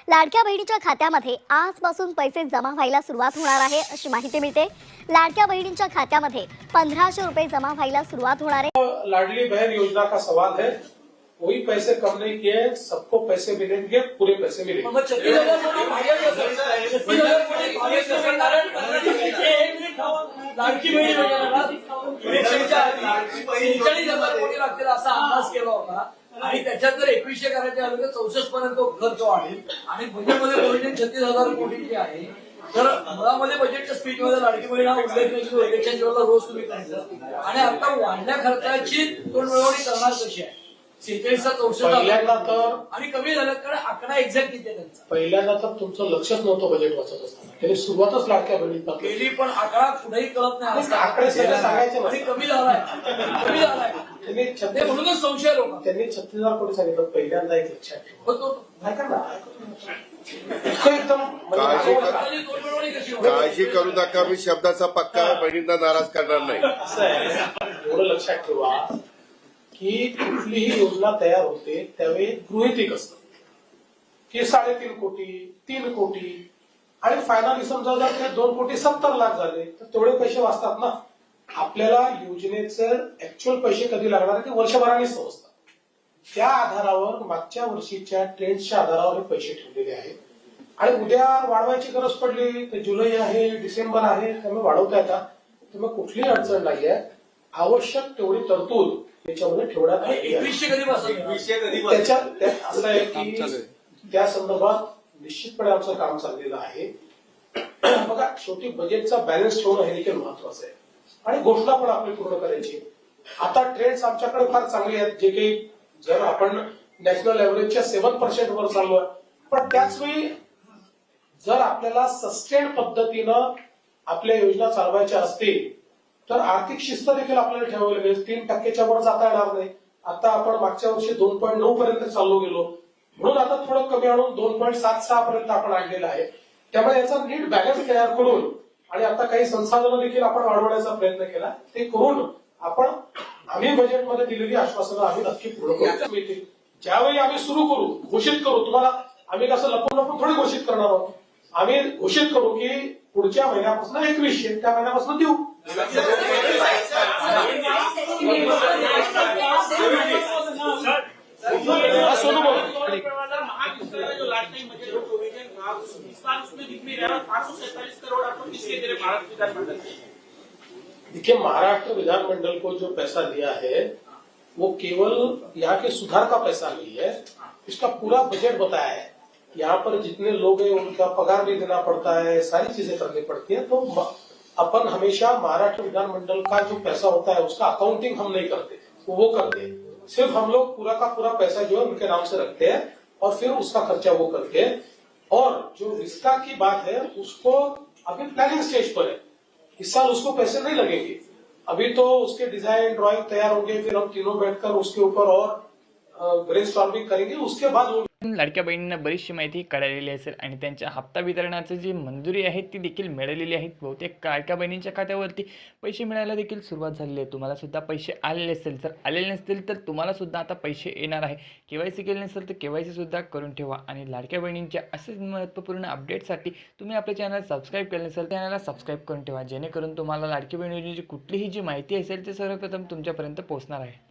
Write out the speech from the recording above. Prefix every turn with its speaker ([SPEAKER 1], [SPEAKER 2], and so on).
[SPEAKER 1] लाडक्या बहिणीच्या खात्यामध्ये आजपासून पैसे जमा व्हायला सुरुवात होणार आहे अशी माहिती मिळते। लाडक्या बहिणीच्या खात्यामध्ये 1500 रुपये जमा व्हायला सुरुवात होणार आहे।
[SPEAKER 2] लाडली बहन योजना का सवाल है, कोई पैसे कम नहीं किए, सबको पैसे मिलेंगे, पूरे पैसे मिलेंगे।
[SPEAKER 3] लाडकी बहीण योजनेला 43,000 कोटी लागतील असा अंदाज केला होता आणि त्याच्यात जर 2100 करायचे आले तर 64 पर्यंत खर्च वाढेल आणि बजेटमध्ये बजेट 36,000 कोटीची आहे। तर मुळामध्ये बजेटच्या स्पीचमध्ये लाडकी बहीण हा उल्लेख नाही, इलेक्शनच्या वेळेला रोज तुम्ही करायचं आणि आता वाढल्या खर्चाची तोडमिळवणी करणार कशी आहे? 47
[SPEAKER 2] पहिल्यांदा तर
[SPEAKER 3] आणि कमी झालं कारण आकडा एक्झॅक्ट किती आहे त्यांचा?
[SPEAKER 2] पहिल्यांदा तर तुमचं लक्षच नव्हतं बजेट वाचत असताना, त्याने सुरुवातच लाडक्या बहिणीत
[SPEAKER 3] केली पण आकडा कुठेही कळत नाही।
[SPEAKER 2] आकडे सगळे सांगायचे
[SPEAKER 3] आणि
[SPEAKER 2] नसतात.
[SPEAKER 3] कमी झालाय
[SPEAKER 2] त्यांनी
[SPEAKER 3] ते म्हणूनच संशय लोक
[SPEAKER 2] त्यांनी 36,000 कोटी सांगितलं। पहिल्यांदा एक लक्षात ठेवा,
[SPEAKER 3] होतो
[SPEAKER 2] ऐका ना, इतकं एकदम
[SPEAKER 3] तोडमिळवणी कशी होईल?
[SPEAKER 4] काळजी करू नका, मी शब्दाचा पक्का बहिणींना नाराज करणार नाही।
[SPEAKER 2] असं आहे, एवढं लक्षात ठेवा की कुठलीही योजना तयार होते त्यावेळी गृहीतिक असतं की 3.5 कोटी 3 कोटी आणि फायनली समजा जर ते 2,70,00,000 झाले तर तेवढे पैसे वाचतात ना। आपल्याला योजनेचे ऍक्च्युअल पैसे कधी लागणार ते वर्षभराने समजतात। त्या आधारावर मागच्या वर्षीच्या ट्रेंडच्या आधारावर हे पैसे ठेवलेले आहेत आणि उद्या वाढवायची गरज पडली तर जुलै आहे, डिसेंबर आहे, त्यामुळे वाढवता येतात, त्यामुळे कुठलीही अडचण नाही आहे। आवश्यक तेवढी तरतूद त्याच्यामध्ये ठेवण्यात आली आहे।
[SPEAKER 3] 2100 कधी बसत?
[SPEAKER 2] त्याच्यात असं आहे की त्या संदर्भात निश्चितपणे आमचं काम चाललेलं आहे। बघा, शेवटी बजेटचा बॅलन्स ठेवणं हे देखील महत्वाचं आहे आणि घोषणा पण आपली पूर्ण करायची। आता ट्रेंड्स आमच्याकडे फार चांगले आहेत, जे काही जर आपण नॅशनल एव्हरेजच्या 7% वर चाललोय, पण त्याचवेळी जर आपल्याला सस्टेन पद्धतीनं आपल्या योजना चालवायच्या असतील तर आर्थिक शिस्त देखील आपल्याला ठेवावी लागेल। 3% वर जाता येणार नाही। आता आपण मागच्या वर्षी 2.9 पर्यंत चाललो गेलो, म्हणून आता थोडं कमी आणून 2.76 पर्यंत आपण आणलेलं आहे। त्यामुळे याचा नीट बॅलन्स तयार करून आणि आता काही संसाधनं देखील आपण वाढवण्याचा प्रयत्न केला, ते करून आम्ही बजेटमध्ये दिलेली आश्वासनं आम्ही नक्की पूर्ण करू। ज्यावेळी आम्ही सुरू करू, घोषित करू, तुम्हाला आम्ही कसं लपून लपून थोडी घोषित करणार आहोत, आम्ही घोषित करू की पुढच्या महिन्यापासून 2100 त्या महिन्यापासून देऊ। देखिए, महाराष्ट्र विधानमंडल को जो पैसा दिया है वो केवल यहाँ के सुधार का पैसा नहीं है, इसका पूरा बजट बताया है। यहाँ पर जितने लोग हैं उनका पगार भी देना पड़ता है, सारी चीजें करनी पड़ती है। तो अपन हमेशा महाराष्ट्र विधानमंडल का जो पैसा होता है उसका अकाउंटिंग हम नहीं करते, वो करते हैं। सिर्फ हम लोग पूरा का पूरा पैसा जो है उनके नाम से रखते हैं और फिर उसका खर्चा वो करते हैं। और जो रिश्ता की बात है उसको अभी प्लानिंग स्टेज पर है, इस साल उसको पैसे नहीं लगेंगे। अभी तो उसके डिजाइन ड्राइंग तैयार होंगे, फिर हम तीनों बैठकर उसके ऊपर और ब्रेनस्टॉर्मिंग करेंगे, उसके बाद
[SPEAKER 5] लाडक्या बहिणींना बरीचशी माहिती कळालेली असेल आणि त्यांच्या हप्ता वितरणाची जी मंजुरी आहे ती देखील मिळालेली आहे। बहुतेक लाडक्या बहिणींच्या खात्यावरती पैसे मिळायला देखील सुरुवात झालेली आहे। तुम्हाला सुद्धा पैसे आलेले असेल, जर आलेले नसतील तर तुम्हाला सुद्धा आता पैसे येणार आहे। केवायसी केले नसेल तर केवायसी सुद्धा करून ठेवा आणि लाडक्या बहिणींच्या असेच महत्त्वपूर्ण अपडेटसाठी तुम्ही आपल्या चॅनल सबस्क्राईब केले नसेल चॅनलला सबस्क्राईब करून ठेवा, जेणेकरून तुम्हाला लाडकी बहीण योजनेची कुठलीही जी माहिती असेल ते सर्वप्रथम तुमच्यापर्यंत पोहोचणार आहे।